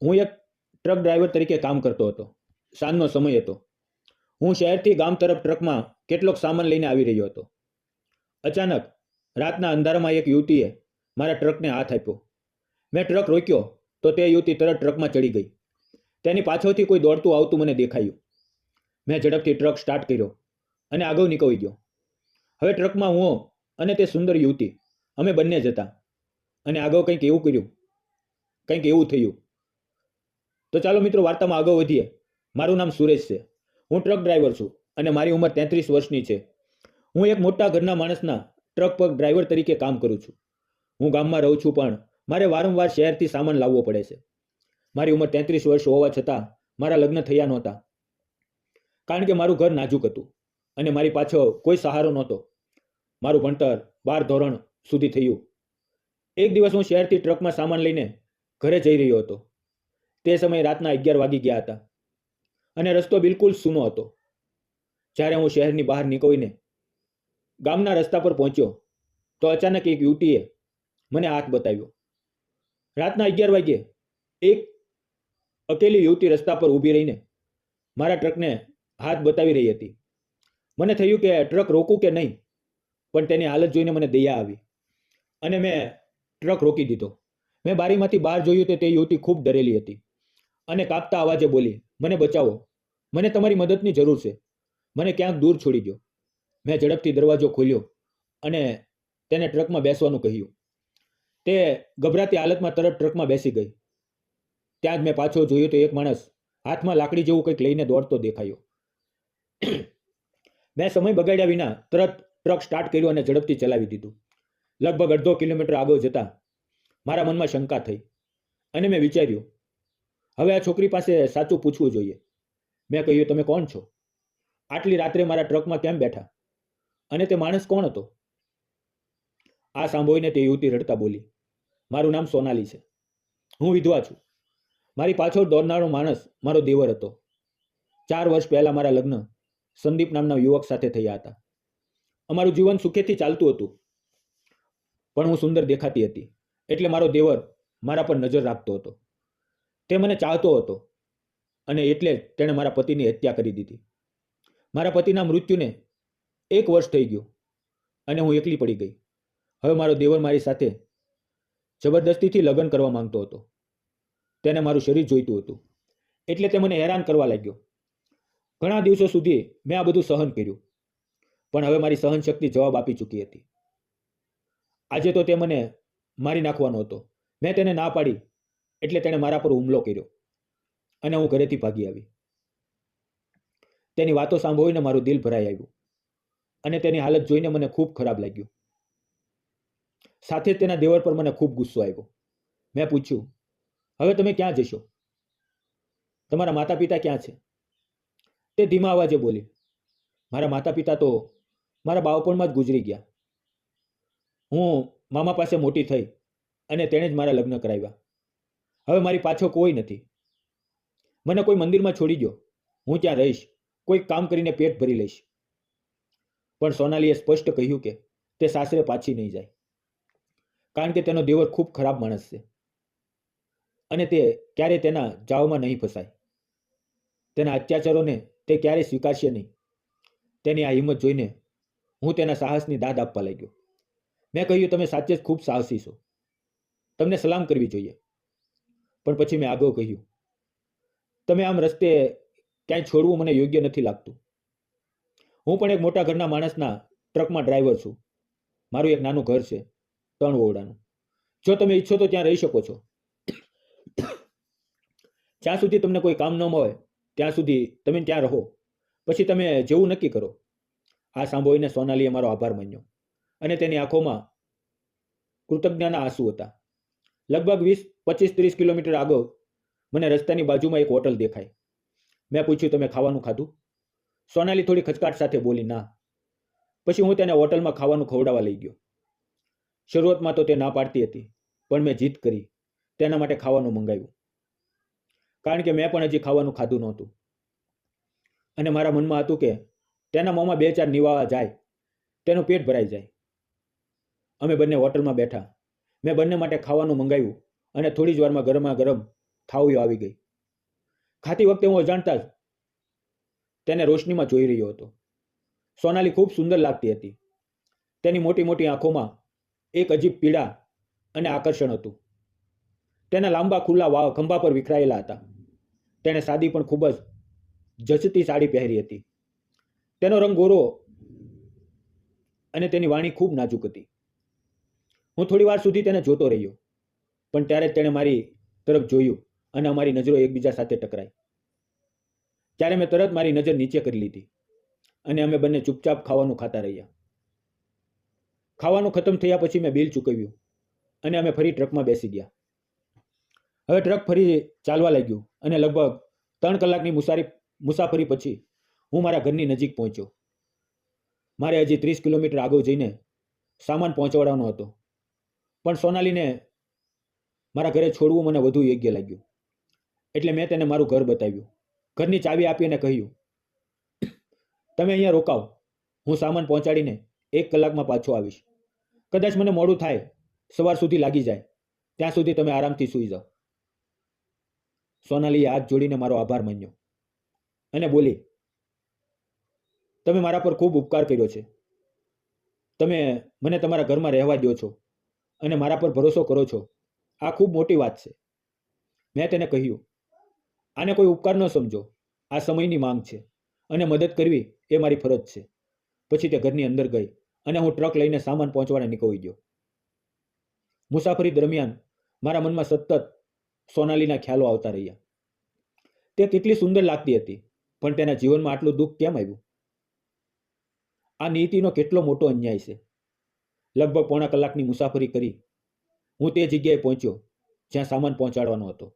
હું એક truck driver તરીકે કામ કરતો હતો. સાંજનો સમય હતો. હું શહેરથી ગામ તરફ ટ્રકમાં કેટલોક સામાન લઈને આવી રહ્યો હતો. અચાનક રાતના અંધારામાં એક યુવતીએ મારા ટ્રકને હાથ આપ્યો. મેં ટ્રક રોક્યો તો તે યુવતી તરત ટ્રકમાં ચડી ગઈ. તેની પાછળથી કોઈ દોડતું આવતું મને દેખાયું. મેં ઝડપથી ટ્રક સ્ટાર્ટ કર્યો અને આગળ નીકળી ગયો. હવે ટ્રકમાં હું અને તે સુંદર યુવતી, અમે બંને જ હતા. અને આગળ કંઈક એવું કર્યું, કંઈક એવું થયું. તો ચાલો મિત્રો, વાર્તામાં આગળ વધીએ. મારું નામ સુરેશ છે. હું ટ્રક ડ્રાઈવર છું અને મારી ઉંમર 33 વર્ષની છે. હું એક મોટા ઘરના માણસના ટ્રક પર ડ્રાઈવર તરીકે કામ કરું છું. હું ગામમાં રહું છું, પણ મારે વારંવાર શહેરથી સામાન લાવવો પડે છે. મારી ઉંમર 33 વર્ષ હોવા છતાં મારા લગ્ન થયા નહોતા, કારણ કે મારું ઘર નાજુક હતું અને મારી પાછળ કોઈ સહારો નહોતો. મારું ભણતર 12 ધોરણ સુધી થયું. એક દિવસ હું શહેરથી ટ્રકમાં સામાન લઈને ઘરે જઈ રહ્યો હતો. તે સમયે રાતના 11 વાગી ગયા હતા અને રસ્તો બિલકુલ સૂનો હતો. જ્યારે હું શહેરની બહાર નીકળીને ગામના રસ્તા પર પહોંચ્યો તો અચાનક એક યુવતીએ મને હાથ બતાવ્યો. રાતના 11 વાગ્યે એક અકેલી યુવતી રસ્તા પર ઊભી રહીને મારા ટ્રકને હાથ બતાવી રહી હતી. મને થયું કે ટ્રક રોકું કે નહીં, પણ તેની હાલત જોઈને મને દયા આવી અને મેં ટ્રક રોકી દીધો. મેં બારીમાંથી બહાર જોયું તો તે યુવતી ખૂબ ડરેલી હતી અને કાપતા અવાજે બોલી, મને બચાવો, મને તમારી મદદની જરૂર છે, મને ક્યાંક દૂર છોડી દો. મેં ઝડપથી દરવાજો ખોલ્યો અને તેને ટ્રકમાં બેસવાનું કહ્યું. તે ગભરાતી હાલતમાં તરત ટ્રકમાં બેસી ગઈ. ત્યાં જ મેં પાછો જોયું તો એક માણસ હાથમાં લાકડી જેવું કંઈક લઈને દોડતો દેખાયો. મેં સમય બગાડ્યા વિના તરત ટ્રક સ્ટાર્ટ કર્યું અને ઝડપથી ચલાવી દીધું. લગભગ અડધો કિલોમીટર આગળ જતા મારા મનમાં શંકા થઈ અને મેં વિચાર્યું, હવે આ છોકરી પાસે સાચું પૂછવું જોઈએ. મેં કહ્યું, તમે કોણ છો? આટલી રાત્રે મારા ટ્રકમાં કેમ બેઠા? અને તે માણસ કોણ હતો? આ સાંભળીને તે યુવતી રડતા બોલી, મારું નામ સોનાલી છે. હું વિધવા છું. મારી પાછળ દોડનારો માણસ મારો દેવર હતો. 4 વર્ષ પહેલા મારા લગ્ન સંદીપ નામના યુવક સાથે થયા હતા. અમારું જીવન સુખેથી ચાલતું હતું, પણ હું સુંદર દેખાતી હતી એટલે મારો દેવર મારા પર નજર રાખતો હતો. તે મને ચાહતો હતો અને એટલે જ તેણે મારા પતિની હત્યા કરી દીધી. મારા પતિના મૃત્યુને 1 વર્ષ થઈ ગયું અને હું એકલી પડી ગઈ. હવે મારો દેવર મારી સાથે જબરદસ્તીથી લગ્ન કરવા માંગતો હતો. તેને મારું શરીર જોઈતું હતું એટલે તે મને હેરાન કરવા લાગ્યો. ઘણા દિવસો સુધી મેં આ બધું સહન કર્યું, પણ હવે મારી સહનશક્તિ જવાબ આપી ચૂકી હતી. આજે તો તે મને મારી નાખવાનો હતો. મેં તેને ના પાડી એટલે તેણે મારા પર હુમલો કર્યો અને હું ઘરેથી ભાગી આવી. તેની વાતો સાંભળીને મારું દિલ ભરાઈ આવ્યું અને તેની હાલત જોઈને મને ખૂબ ખરાબ લાગ્યું. સાથે જ તેના દેવર પર મને ખૂબ ગુસ્સો આવ્યો. મેં પૂછ્યું, હવે તમે ક્યાં જશો? તમારા માતા પિતા ક્યાં છે? તે ધીમા અવાજે બોલી, મારા માતા પિતા તો મારા બાળપણમાં જ ગુજરી ગયા. હું મામા પાસે મોટી થઈ અને તેણે જ મારા લગ્ન કરાવ્યા. હવે મારી પાછળ કોઈ નથી. મને કોઈ મંદિરમાં છોડી દો, હું ત્યાં રહીશ, કોઈક કામ કરીને પેટ ભરી લઈશ. પણ સોનાલીએ સ્પષ્ટ કહ્યું કે તે સાસરે પાછી નહીં જાય, કારણ કે તેનો દેવર ખૂબ ખરાબ માણસ છે અને તે ક્યારેય તેના જાળમાં નહીં ફસાય. તેના અત્યાચારોને તે ક્યારેય સ્વીકારશે નહીં. તેની આ હિંમત જોઈને હું તેના સાહસની દાદ આપવા લાગ્યો. મેં કહ્યું, તમે સાચે જ ખૂબ સાહસી છો, તમને સલામ કરવી જોઈએ. પણ પછી મેં આગળ કહ્યું, તમે આમ રસ્તે ક્યાંય છોડવું મને યોગ્ય નથી લાગતું. હું પણ એક મોટા ઘરના માણસના ટ્રકમાં ડ્રાઈવર છું. મારું એક નાનું ઘર છે, 3 ઓરડાનું. જો તમે ઈચ્છો તો ત્યાં રહી શકો છો. જ્યાં સુધી તમને કોઈ કામ ન મળે ત્યાં સુધી તમે ત્યાં રહો, પછી તમે જેવું નક્કી કરો. આ સાંભળીને સોનાલીએ મારો આભાર માન્યો અને તેની આંખોમાં કૃતજ્ઞતાના આંસુ હતા. લગભગ 20-25-30 કિલોમીટર આગળ મને રસ્તાની બાજુમાં એક હોટલ દેખાઈ. મેં પૂછ્યું, તમે ખાવાનું ખાધું? સોનાલી થોડી ખચકાટ સાથે બોલી, ના. પછી હું તેને હોટલમાં ખાવાનું ખવડાવવા લઈ ગયો. શરૂઆતમાં તો તે ના પાડતી હતી, પણ મેં જીદ કરી તેના માટે ખાવાનું મંગાવ્યું, કારણ કે મેં પણ હજી ખાવાનું ખાધું નહોતું અને મારા મનમાં હતું કે તેના મોંમાં 2-4 નિવાળા જાય, તેનું પેટ ભરાઈ જાય. અમે બંને હોટલમાં બેઠા. મેં બંને માટે ખાવાનું મંગાવ્યું અને થોડી જ વારમાં ગરમા ગરમ થાળીઓ આવી ગઈ. ખાતી વખતે હું અજાણતા જ તેને રોશનીમાં જોઈ રહ્યો હતો. સોનાલી ખૂબ સુંદર લાગતી હતી. તેની મોટી મોટી આંખોમાં એક અજીબ પીડા અને આકર્ષણ હતું. તેના લાંબા ખુલ્લા વાળ ખંભા પર વિખરાયેલા હતા. તેણે સાદી પણ ખૂબ જ જચતી સાડી પહેરી હતી. તેનો રંગ ગોરો અને તેની વાણી ખૂબ નાજુક હતી. હું થોડી વાર સુધી તેને જોતો રહ્યો, પણ ત્યારે જ તેણે મારી તરફ જોયું અને અમારી નજરો એકબીજા સાથે ટકરાઈ. ત્યારે મેં તરત મારી નજર નીચે કરી લીધી અને અમે બંને ચૂપચાપ ખાવાનું ખાતા રહ્યા. ખાવાનું ખતમ થયા પછી મેં બિલ ચૂકવ્યું અને અમે ફરી ટ્રકમાં બેસી ગયા. હવે ટ્રક ફરી ચાલવા લાગ્યું અને લગભગ 3 કલાકની મુસાફરી પછી હું મારા ઘરની નજીક પહોંચ્યો. મારે હજી 30 કિલોમીટર આગળ જઈને સામાન પહોંચાડવાનો હતો, પણ સોનાલીને મારા ઘરે છોડવું મને વધુ યોગ્ય લાગ્યું. એટલે મેં તેને મારું ઘર બતાવ્યું, ઘરની ચાવી આપી અને કહ્યું, તમે અહીંયા રોકાવ, હું સામાન પહોંચાડીને 1 કલાકમાં પાછો આવીશ. કદાચ મને મોડું થાય, સવાર સુધી લાગી જાય, ત્યાં સુધી તમે આરામથી સૂઈ જાઓ. સોનાલીએ હાથ જોડીને મારો આભાર માન્યો અને બોલી, તમે મારા પર ખૂબ ઉપકાર કર્યો છે. તમે મને તમારા ઘરમાં રહેવા દો છો અને મારા પર ભરોસો કરો છો. આ ખૂબ મોટી વાત છે. મેં તેને કહ્યું, આને કોઈ ઉપકાર ન સમજો, આ સમયની માંગ છે અને મદદ કરવી એ મારી ફરજ છે. પછી તે ઘરની અંદર ગઈ અને હું ટ્રક લઈને સામાન પહોંચવાને નીકળી ગયો. મુસાફરી દરમિયાન મારા મનમાં સતત સોનાલીના ખ્યાલો આવતા રહ્યા. તે કેટલી સુંદર લાગતી હતી, પણ તેના જીવનમાં આટલું દુઃખ કેમ આવ્યું? આ નીતિનો કેટલો મોટો અન્યાય છે. લગભગ પોણા કલાકની મુસાફરી કરી હું તે જગ્યાએ પહોંચ્યો જ્યાં સામાન પહોંચાડવાનો હતો.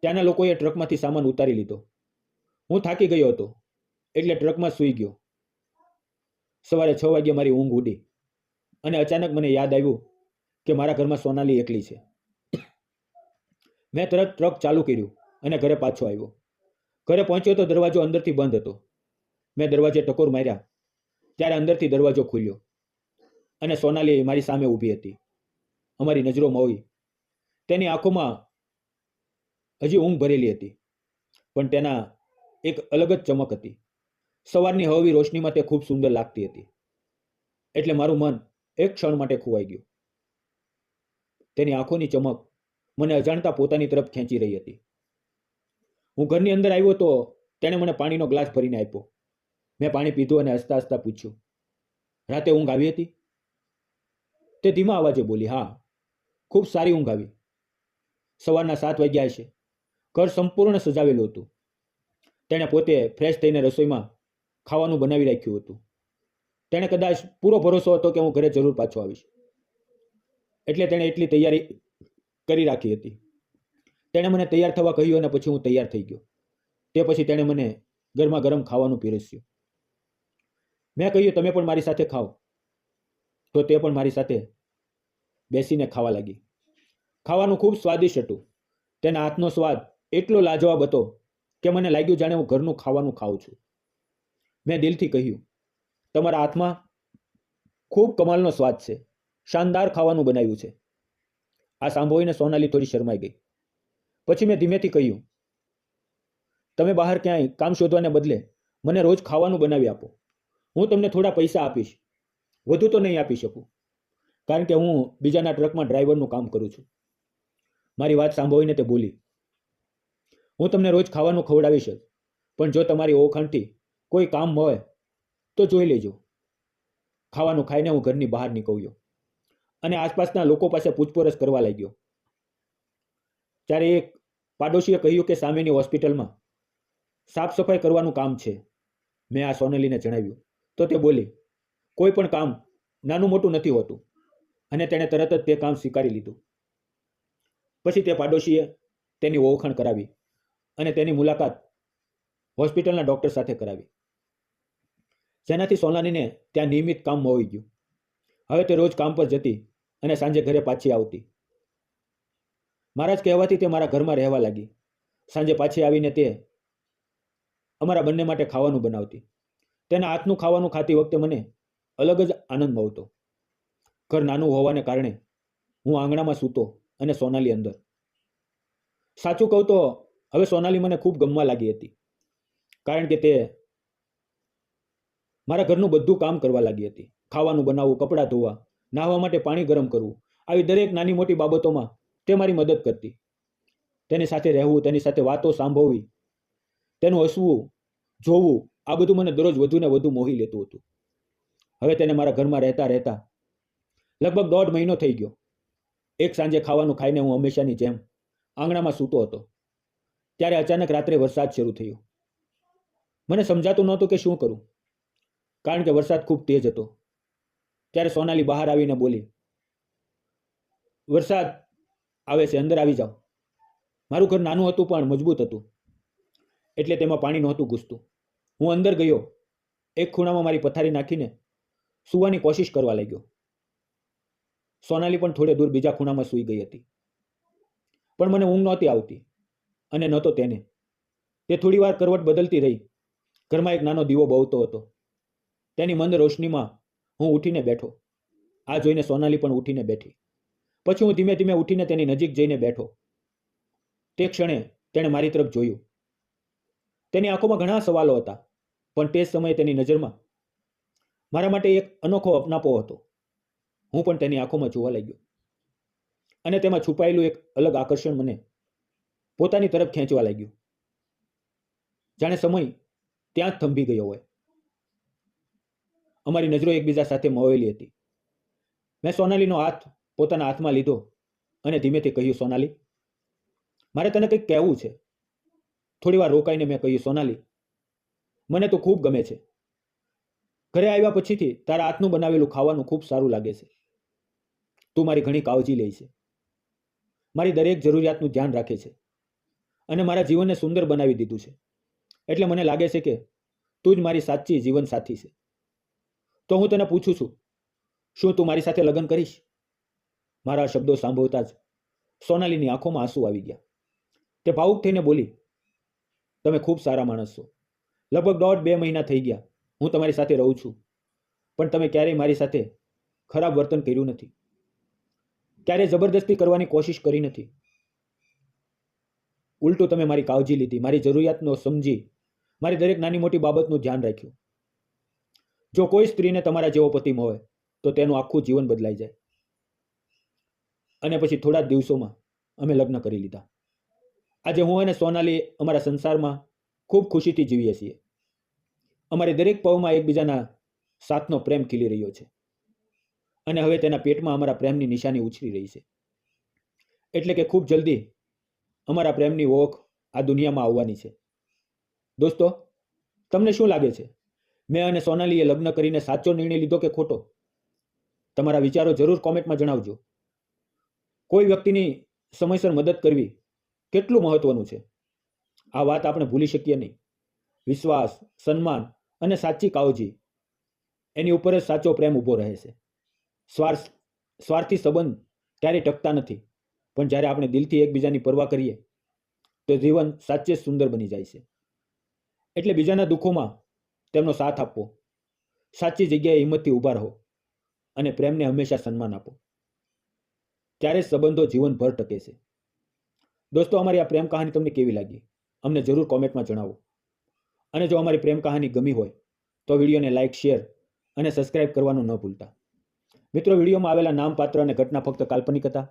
ત્યાંના લોકોએ ટ્રકમાંથી સામાન ઉતારી લીધો. હું થાકી ગયો હતો એટલે ટ્રકમાં સૂઈ ગયો. સવારે 6 વાગ્યે મારી ઊંઘ ઉડી અને અચાનક મને યાદ આવ્યું કે મારા ઘરમાં સોનાલી એકલી છે. મેં તરત ટ્રક ચાલુ કર્યું અને ઘરે પાછો આવ્યો. ઘરે પહોંચ્યો તો દરવાજો અંદરથી બંધ હતો. મેં દરવાજે ટકોર માર્યા ત્યારે અંદરથી દરવાજો ખુલ્યો અને સોનાલી મારી સામે ઊભી હતી. અમારી નજરો મોઈ. તેની આંખોમાં હજી ઊંઘ ભરેલી હતી, પણ તેના એક અલગ જ ચમક હતી. સવારની હળવી રોશનીમાં તે ખૂબ સુંદર લાગતી હતી. એટલે મારું મન એક ક્ષણ માટે ખોવાઈ ગયું. તેની આંખોની ચમક મને અજાણતા પોતાની તરફ ખેંચી રહી હતી. હું ઘરની અંદર આવ્યો તો તેણે મને પાણીનો ગ્લાસ ભરીને આપ્યો. મેં પાણી પીધું અને હસતા હસતા પૂછ્યું, રાતે ઊંઘ આવી હતી? તે ધીમા અવાજે બોલી, હા, ખૂબ સારી ઊંઘ આવી. સવારના 7 વાગ્યા હશે. ઘર સંપૂર્ણ સજાવેલું હતું. તેણે પોતે ફ્રેશ થઈને રસોઈમાં ખાવાનું બનાવી રાખ્યું હતું. તેણે કદાચ પૂરો ભરોસો હતો કે હું ઘરે જરૂર પાછો આવીશ, એટલે તેણે એટલી તૈયારી કરી રાખી હતી. તેણે મને તૈયાર થવા કહ્યું અને પછી હું તૈયાર થઈ ગયો. તે પછી તેણે મને ગરમા ગરમ ખાવાનું પીરસ્યું. મેં કહ્યું, તમે પણ મારી સાથે ખાઓ. તો તે પણ મારી સાથે બેસીને ખાવા લાગી. ખાવાનું ખૂબ સ્વાદિષ્ટ હતું. તેના હાથનો સ્વાદ એટલો લાજવાબ હતો કે મને લાગ્યું જાણે હું ઘરનું ખાવાનું ખાઉં છું. મેં દિલથી કહ્યું, તમારા હાથમાં ખૂબ કમાલનો સ્વાદ છે. શાનદાર ખાવાનું બનાવ્યું છે. આ સાંભળીને સોનાલી થોડી શરમાઈ ગઈ. પછી મેં ધીમેથી કહ્યું, તમે બહાર ક્યાંય કામ શોધવાને બદલે મને રોજ ખાવાનું બનાવી આપો. હું તમને થોડા પૈસા આપીશ, વધુ તો નહીં આપી શકું, કારણ કે હું બીજાના ટ્રકમાં ડ્રાઈવરનું કામ કરું છું. મારી વાત સાંભળીને તે બોલી, હું તમને રોજ ખાવાનું ખવડાવીશ જ, પણ જો તમારી ઓળખાણથી કોઈ કામ હોય તો જોઈ લેજો. ખાવાનું ખાઈને હું ઘરની બહાર નીકળ્યો અને આસપાસના લોકો પાસે પૂછપરછ કરવા લાગ્યો. ત્યારે એક પાડોશીએ કહ્યું કે સામેની હોસ્પિટલમાં સાફ સફાઈ કરવાનું કામ છે. મેં આ સોનાલીને જણાવ્યું તો તે બોલી, કોઈ પણ કામ નાનું મોટું નથી હોતું, અને તેણે તરત જ તે કામ સ્વીકારી લીધું. પછી તે પાડોશીએ તેની ઓળખાણ કરાવી અને તેની મુલાકાત હોસ્પિટલના ડૉક્ટર સાથે કરાવી, જેનાથી સોનાલીને ત્યાં નિયમિત કામ મળી ગયું. હવે તે રોજ કામ પર જતી અને સાંજે ઘરે પાછી આવતી. મારા જ કહેવાથી તે મારા ઘરમાં રહેવા લાગી. સાંજે પાછી આવીને તે અમારા બંને માટે ખાવાનું બનાવતી. તેના હાથનું ખાવાનું ખાતી વખતે મને અલગ જ આનંદ મળતો. ઘર નાનું હોવાને કારણે હું આંગણામાં સૂતો અને સોનાલી અંદર. સાચું કહું તો હવે સોનાલી મને ખૂબ ગમવા લાગી હતી, કારણ કે તે મારા ઘરનું બધું કામ કરવા લાગી હતી. ખાવાનું બનાવવું, કપડાં ધોવા, નાહવા માટે પાણી ગરમ કરવું, આવી દરેક નાની મોટી બાબતોમાં તે મારી મદદ કરતી. તેની સાથે રહેવું, તેની સાથે વાતો સાંભળવી, તેનું હસવું જોવું, આ બધું મને દરરોજ વધુ ને વધુ મોહી લેતું હતું. હવે તેને મારા ઘરમાં રહેતા રહેતા લગભગ 1.5 મહિનો થઈ ગયો. એક સાંજે ખાવાનું ખાઈને હું હંમેશાની જેમ આંગણામાં સૂતો હતો, ત્યારે અચાનક રાત્રે વરસાદ શરૂ થયો. મને સમજાતું નહોતું કે શું કરું, કારણ કે વરસાદ ખૂબ તેજ હતો. ત્યારે સોનાલી બહાર આવીને બોલી, વરસાદ આવે છે, અંદર આવી જાઓ. મારું ઘર નાનું હતું પણ મજબૂત હતું, એટલે તેમાં પાણી નહોતું ઘૂસતું. હું અંદર ગયો, એક ખૂણામાં મારી પથારી નાખીને સૂવાની કોશિશ કરવા લાગ્યો. સોનાલી પણ થોડે દૂર બીજા ખૂણામાં સૂઈ ગઈ હતી, પણ મને ઊંઘ નહોતી આવતી અને નહોતો તેને. તે થોડી વાર કરવટ બદલતી રહી. ઘરમાં એક નાનો દીવો બળતો હતો. તેની મંદ રોશનીમાં હું ઉઠીને બેઠો. આ જોઈને સોનાલી પણ ઉઠીને બેઠી. પછી હું ધીમે ધીમે ઉઠીને તેની નજીક જઈને બેઠો. તે ક્ષણે તેણે મારી તરફ જોયું. તેની આંખોમાં ઘણા સવાલો હતા, પણ તે જ સમયે તેની નજરમાં મારા માટે એક અનોખો અપનાપો હતો. હું પણ તેની આંખોમાં જોવા લાગ્યો, અને તેમાં છુપાયેલું એક અલગ આકર્ષણ મને પોતાની તરફ ખેંચવા લાગ્યું, જાણે સમય ત્યાં જ થંભી ગયો હોય. અમારી નજરો એકબીજા સાથે મોવેલી હતી. મેં સોનાલીનો હાથ પોતાના હાથમાં લીધો અને ધીમેથી કહ્યું, સોનાલી, મારે તને કંઈક કહેવું છે. થોડી વાર રોકાઈને મેં કહ્યું, સોનાલી, મને તો ખૂબ ગમે છે. ઘરે આવ્યા પછીથી તારા હાથનું બનાવેલું ખાવાનું ખૂબ સારું લાગે છે. તું મારી ઘણી કાળજી લે છે, મારી દરેક જરૂરિયાતનું ધ્યાન રાખે છે અને મારા જીવનને સુંદર બનાવી દીધું છે. એટલે મને લાગે છે કે તું જ મારી સાચી જીવન સાથી છે. તો હું તને પૂછું છું, શું તું મારી સાથે લગ્ન કરીશ? મારા શબ્દો સાંભળતા જ સોનાલીની આંખોમાં આંસુ આવી ગયા. તે ભાવુક થઈને બોલી, તમે ખૂબ સારા માણસ છો. લગભગ 1.5-2 મહિના થઈ ગયા હું તમારી સાથે રહું છું, પણ તમે ક્યારેય મારી સાથે ખરાબ વર્તન કર્યું નથી, ક્યારેય જબરદસ્તી કરવાની કોશિશ કરી નથી. ઉલટું તમે મારી કાળજી લીધી, મારી જરૂરિયાતનો સમજી, મારી દરેક નાની મોટી બાબતનું ધ્યાન રાખ્યું. જો કોઈ સ્ત્રીને તમારા જેવો પતિ મળે તો તેનું આખું જીવન બદલાઈ જાય. અને પછી થોડા જ દિવસોમાં અમે લગ્ન કરી લીધા. આજે હું અને સોનાલી અમારા સંસારમાં ખૂબ ખુશીથી જીવીએ છીએ. અમારી દરેક પળમાં એકબીજાના સાથનો પ્રેમ ખીલી રહ્યો છે, અને હવે તેના પેટમાં અમારા પ્રેમની નિશાની ઉછરી રહી છે. એટલે કે ખૂબ જલ્દી અમારા પ્રેમની ઓળખ આ દુનિયામાં આવવાની છે. દોસ્તો, તમને શું લાગે છે, મેં અને સોનાલીએ લગ્ન કરીને સાચો નિર્ણય લીધો કે ખોટો? તમારા વિચારો જરૂર કોમેન્ટમાં જણાવજો. કોઈ વ્યક્તિની સમયસર મદદ કરવી કેટલું મહત્વનું છે, આ વાત આપણે ભૂલી શકીએ નહીં. વિશ્વાસ, સન્માન અને સાચી કાળજી, એની ઉપર જ સાચો પ્રેમ ઊભો રહે છે. સ્વાર્થી સંબંધ ક્યારેય ટકતા નથી, પણ જ્યારે આપણે દિલથી એકબીજાની પરવા કરીએ તો જીવન સાચે સુંદર બની જાય છે. એટલે બીજાના દુઃખોમાં તેમનો સાથ આપવો, સાચી જગ્યાએ હિંમતથી ઊભા રહો અને પ્રેમને હંમેશા સન્માન આપો. ત્યારે સંબંધો જીવનભર ટકે છે. દોસ્તો, અમારી આ પ્રેમ કહાની તમને કેવી લાગી અમને જરૂર કોમેન્ટમાં જણાવો. અને જો અમારી પ્રેમ કહાની ગમી હોય તો વિડીયોને લાઇક, શેર અને સબસ્ક્રાઇબ કરવાનું ન ભૂલતા. મિત્રો, વિડીયોમાં આવેલા નામ, પાત્ર અને ઘટના ફક્ત કાલ્પનિક હતા.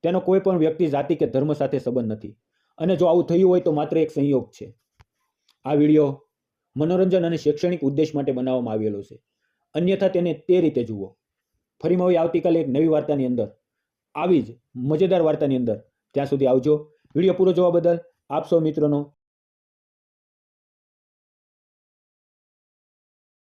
તેનો કોઈ પણ વ્યક્તિ, જાતિ કે ધર્મ સાથે સંબંધ નથી, અને જો આવું થયું હોય તો માત્ર એક સંયોગ છે. આ વિડીયો મનોરંજન અને શૈક્ષણિક ઉદ્દેશ માટે બનાવવામાં આવેલો છે, અન્યથા તેને તે રીતે જુઓ. ફરી મળીએ આવતીકાલે એક નવી વાર્તાની અંદર, આવી જ મજેદાર વાર્તાની અંદર. ત્યાં સુધી આવજો. વિડીયો પૂરો જોવા બદલ આપ સૌ મિત્રોનો